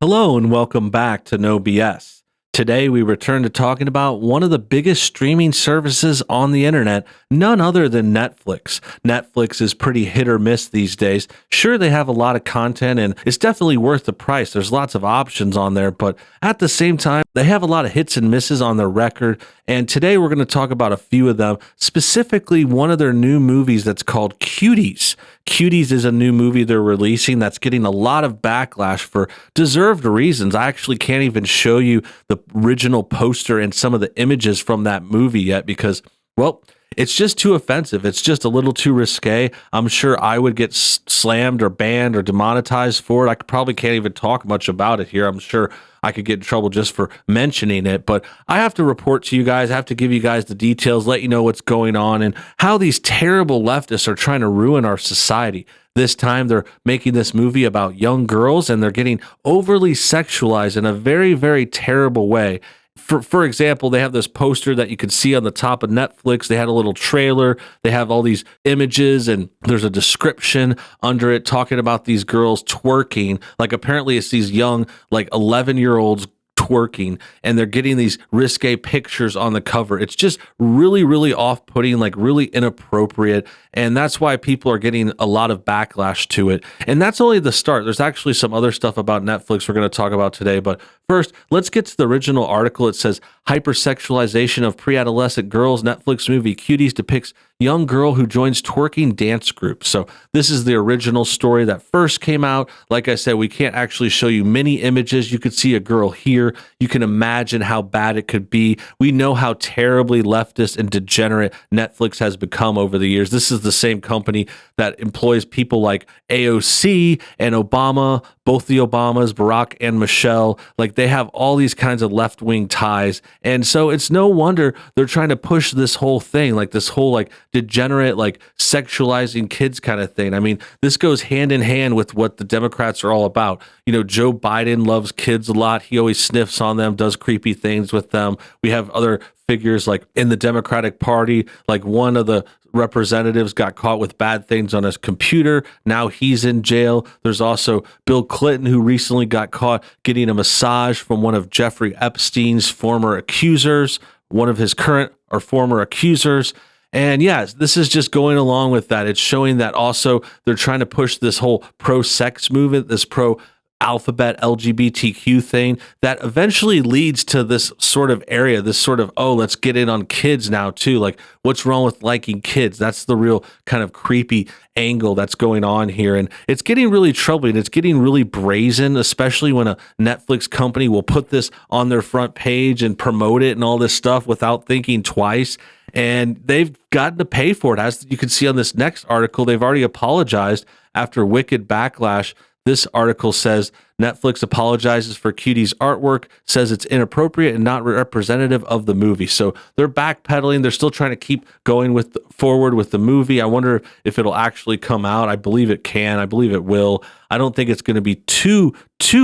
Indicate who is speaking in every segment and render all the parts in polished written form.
Speaker 1: Hello and welcome back to NoBS. Today we return to talking about one of the biggest streaming services on the internet, none other than Netflix. Netflix is pretty hit or miss these days. Sure, they have a lot of content and it's definitely worth the price. There's lots of options on there, but at the same time, they have a lot of hits and misses on their record. And today we're going to talk about a few of them, specifically one of their new movies that's called Cuties. Cuties is a new movie they're releasing that's getting a lot of backlash for deserved reasons. I actually can't even show you the original poster and some of the images from that movie yet because, well, it's just too offensive. It's just a little too risque. I'm sure I would get slammed or banned or demonetized for it. I probably can't even talk much about it here. I'm sure I could get in trouble just for mentioning it, but I have to report to you guys, I have to give you guys the details, let you know what's going on and how these terrible leftists are trying to ruin our society. This time they're making this movie about young girls and they're getting overly sexualized in a very, very terrible way. For example, they have this poster that you can see on the top of Netflix. They had a little trailer. They have all these images and there's a description under it talking about these girls twerking. Like apparently it's these young, like 11-year-olds twerking and they're getting these risque pictures on the cover. It's just really, really off-putting, like really inappropriate. And that's why people are getting a lot of backlash to it. And that's only the start. There's actually some other stuff about Netflix we're going to talk about today. But first, let's get to the original article. It says, hypersexualization of pre-adolescent girls. Netflix movie Cuties depicts young girl who joins twerking dance group. So this is the original story that first came out. Like I said, we can't actually show you many images. You could see a girl here. You can imagine how bad it could be. We know how terribly leftist and degenerate Netflix has become over the years. This is the same company that employs people like AOC and Obama, both the Obamas, Barack and Michelle. Like they have all these kinds of left-wing ties. And so it's no wonder they're trying to push this whole thing, like this whole like degenerate, like sexualizing kids kind of thing. I mean, this goes hand in hand with what the Democrats are all about. You know, Joe Biden loves kids a lot. He always sniffs on them, does creepy things with them. We have other figures like in the Democratic Party, like one of the representatives got caught with bad things on his computer. Now he's in jail. There's also Bill Clinton, who recently got caught getting a massage from one of Jeffrey Epstein's former accusers, one of his current or former accusers. And yes, this is just going along with that. It's showing that also they're trying to push this whole pro-sex movement, this pro-alphabet LGBTQ thing that eventually leads to this sort of area, this sort of, oh, let's get in on kids now too. Like, what's wrong with liking kids? That's the real kind of creepy angle that's going on here. And it's getting really troubling. It's getting really brazen, especially when a Netflix company will put this on their front page and promote it and all this stuff without thinking twice. And they've gotten to pay for it. As you can see on this next article, they've already apologized after wicked backlash. This article says Netflix apologizes for Cuties' artwork, says it's inappropriate and not representative of the movie. So they're backpedaling. They're still trying to keep going forward with the movie. I wonder if it'll actually come out. I believe it can. I believe it will. I don't think it's going to be too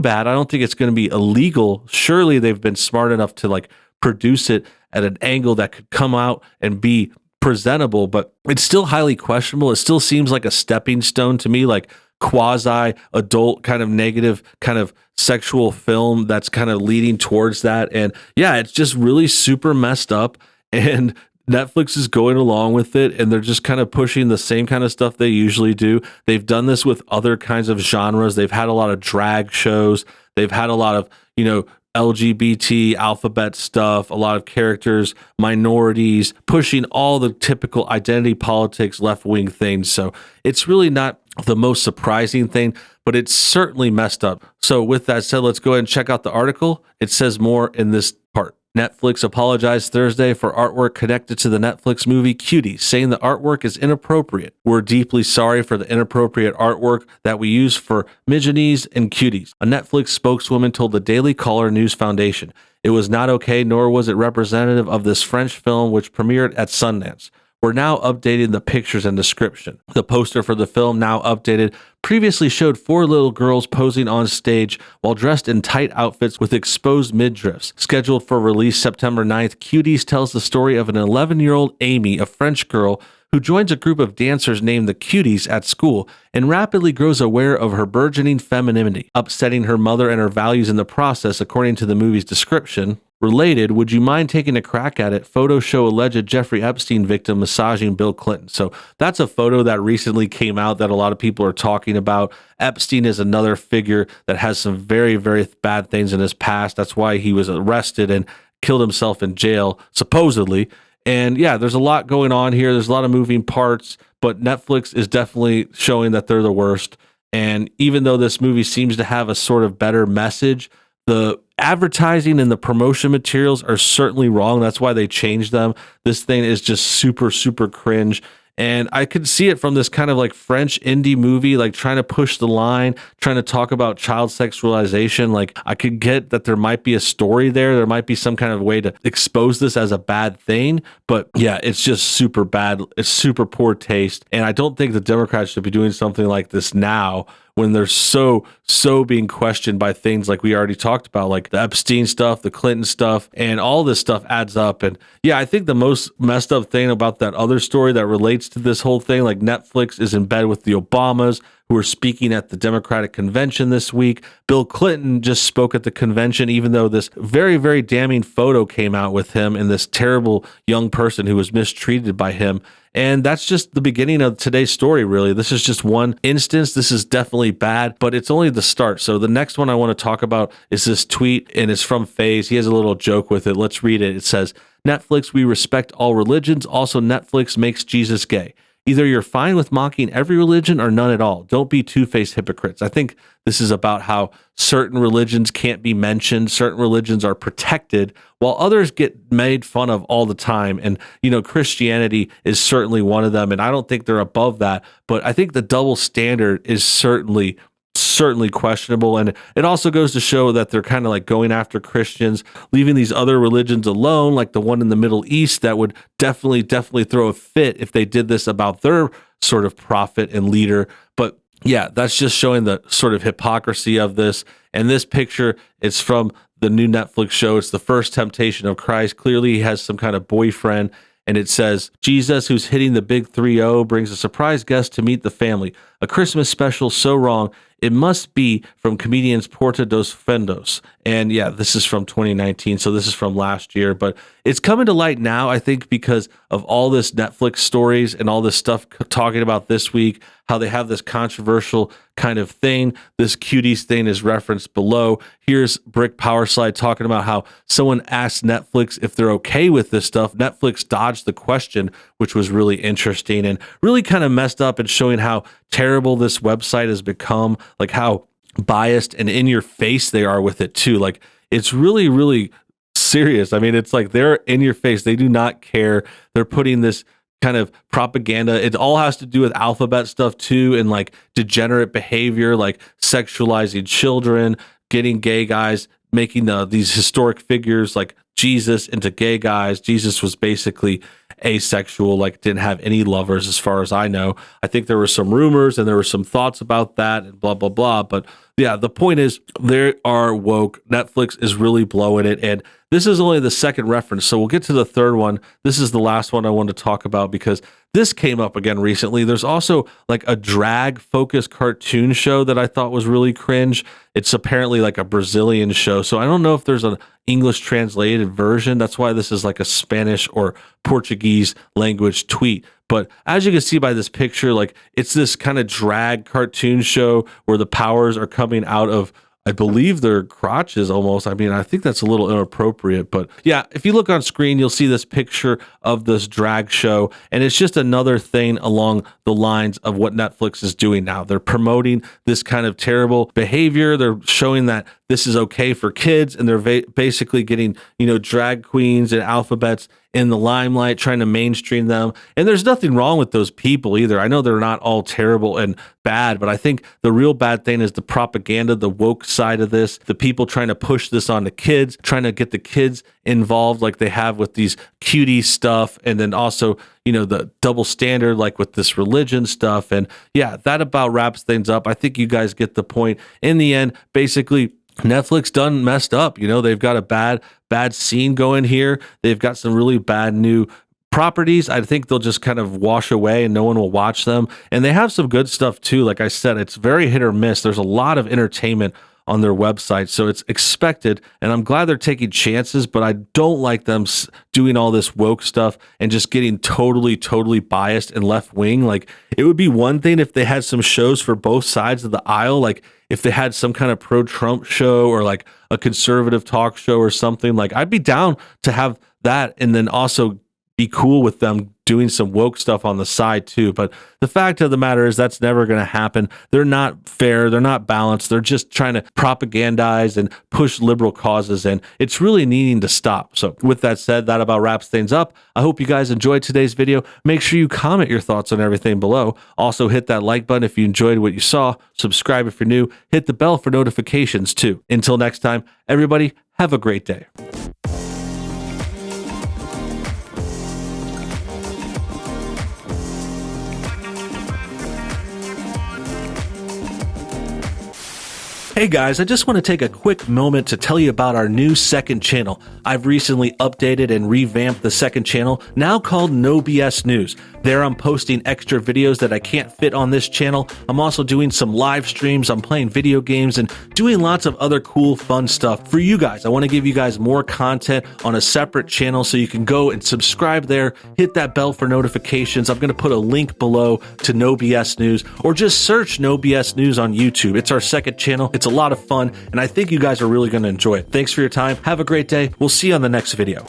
Speaker 1: bad. I don't think it's going to be illegal. Surely they've been smart enough to like produce it at an angle that could come out and be presentable, but it's still highly questionable. It still seems like a stepping stone to me, like quasi-adult kind of negative kind of sexual film that's kind of leading towards that. And yeah, it's just really super messed up and Netflix is going along with it and they're just kind of pushing the same kind of stuff they usually do. They've done this with other kinds of genres. They've had a lot of drag shows. They've had a lot of, LGBT alphabet stuff, a lot of characters, minorities, pushing all the typical identity politics, left-wing things. So it's really not the most surprising thing, but it's certainly messed up. So with that said, let's go ahead and check out the article. It says more in this part. Netflix apologized Thursday for artwork connected to the Netflix movie Cuties, saying the artwork is inappropriate. We're deeply sorry for the inappropriate artwork that we use for Midgeonies and Cuties, a Netflix spokeswoman told the Daily Caller News Foundation. It was not okay, nor was it representative of this French film, which premiered at Sundance. We're now updating the pictures and description. The poster for the film, now updated, previously showed 4 little girls posing on stage while dressed in tight outfits with exposed midriffs. Scheduled for release September 9th, Cuties tells the story of an 11-year-old Amy, a French girl who joins a group of dancers named the Cuties at school and rapidly grows aware of her burgeoning femininity, upsetting her mother and her values in the process, according to the movie's description. Related, would you mind taking a crack at it? Photos show alleged Jeffrey Epstein victim massaging Bill Clinton. So that's a photo that recently came out that a lot of people are talking about. Epstein is another figure that has some very, very bad things in his past. That's why he was arrested and killed himself in jail, supposedly. And yeah, there's a lot going on here. There's a lot of moving parts, but Netflix is definitely showing that they're the worst. And even though this movie seems to have a sort of better message, the advertising and the promotion materials are certainly wrong. That's why they changed them. This thing is just super, super cringe. And I could see it from this kind of like French indie movie, like trying to push the line, trying to talk about child sexualization. Like I could get that there might be a story there. There might be some kind of way to expose this as a bad thing. But yeah, it's just super bad. It's super poor taste. And I don't think the Democrats should be doing something like this now when they're so being questioned by things like we already talked about, like the Epstein stuff, the Clinton stuff, and all this stuff adds up. And yeah, I think the most messed up thing about that other story that relates to this whole thing, like Netflix is in bed with the Obamas, who are speaking at the Democratic convention this week. Bill Clinton just spoke at the convention, even though this very, very damning photo came out with him and this terrible young person who was mistreated by him. And that's just the beginning of today's story, really. This is just one instance. This is definitely bad, but it's only the start. So the next one I want to talk about is this tweet, and it's from FaZe. He has a little joke with it. Let's read it. It says, Netflix, we respect all religions. Also, Netflix makes Jesus gay. Either you're fine with mocking every religion or none at all. Don't be two-faced hypocrites. I think this is about how certain religions can't be mentioned. Certain religions are protected while others get made fun of all the time. And, you know, Christianity is certainly one of them. And I don't think they're above that. But I think the double standard is certainly questionable. And it also goes to show that they're kind of like going after Christians, leaving these other religions alone, like the one in the Middle East that would definitely throw a fit if they did this about their sort of prophet and leader. But yeah, that's just showing the sort of hypocrisy of this. And this picture, it's from the new Netflix show. It's the first temptation of Christ. Clearly he has some kind of boyfriend. And it says, Jesus, who's hitting the big 3-0, brings a surprise guest to meet the family. A Christmas special so wrong, it must be from comedians Porta dos Fundos. And yeah, this is from 2019, so this is from last year. But it's coming to light now, I think, because of all this Netflix stories and all this stuff talking about this week, how they have this controversial kind of thing. This Cuties thing is referenced below. Here's Brick Power Slide talking about how someone asked Netflix if they're okay with this stuff. Netflix dodged the question, which was really interesting and really kind of messed up and showing how terrible this website has become, like how biased and in your face they are with it too. Like it's really serious. I mean, it's like they're in your face. They do not care. They're putting this kind of propaganda. It all has to do with alphabet stuff too, and like degenerate behavior, like sexualizing children, getting gay guys, making these historic figures like Jesus into gay guys. Jesus was basically asexual, like didn't have any lovers as far as I know. I think there were some rumors and there were some thoughts about that and blah, blah, blah. But yeah, the point is they are woke. Netflix is really blowing it. And this is only the second reference. So we'll get to the third one. This is the last one I want to talk about because this came up again recently. There's also like a drag focused cartoon show that I thought was really cringe. It's apparently like a Brazilian show. So I don't know if there's an English translated version. That's why this is like a Spanish or Portuguese language tweet. But as you can see by this picture, like it's this kind of drag cartoon show where the powers are coming out of, I believe, their crotches almost. I mean, I think that's a little inappropriate, but yeah, if you look on screen, you'll see this picture of this drag show, and it's just another thing along the lines of what Netflix is doing now. They're promoting this kind of terrible behavior. They're showing that this is okay for kids, and they're basically getting, you know, drag queens and alphabets in the limelight, trying to mainstream them. And there's nothing wrong with those people either. I know they're not all terrible and bad, but I think the real bad thing is the propaganda, the woke side of this, the people trying to push this on the kids, trying to get the kids involved like they have with these cutie stuff. And then also, you know, the double standard, like with this religion stuff. And yeah, that about wraps things up. I think you guys get the point. In the end, basically, Netflix done messed up. You know, they've got a bad scene going here. They've got some really bad new properties, I think they'll just kind of wash away and no one will watch them. And they have some good stuff too. Like I said, it's very hit or miss. There's a lot of entertainment on their website, so it's expected, and I'm glad they're taking chances, but I don't like them doing all this woke stuff and just getting totally biased and left wing. Like, it would be one thing if they had some shows for both sides of the aisle, like if they had some kind of pro-Trump show or like a conservative talk show or something. Like, I'd be down to have that and then also be cool with them doing some woke stuff on the side too. But the fact of the matter is that's never going to happen. They're not fair. They're not balanced. They're just trying to propagandize and push liberal causes, and it's really needing to stop. So with that said, that about wraps things up. I hope you guys enjoyed today's video. Make sure you comment your thoughts on everything below. Also hit that like button if you enjoyed what you saw. Subscribe if you're new. Hit the bell for notifications too. Until next time, everybody, have a great day. Hey guys, I just want to take a quick moment to tell you about our new second channel. I've recently updated and revamped the second channel, now called NoBS News. There I'm posting extra videos that I can't fit on this channel. I'm also doing some live streams, I'm playing video games, and doing lots of other cool, fun stuff for you guys. I want to give you guys more content on a separate channel, so you can go and subscribe there, hit that bell for notifications. I'm going to put a link below to NoBS News, or just search NoBS News on YouTube. It's our second channel. It's a lot of fun, and I think you guys are really going to enjoy it. Thanks for your time. Have a great day. We'll see you on the next video.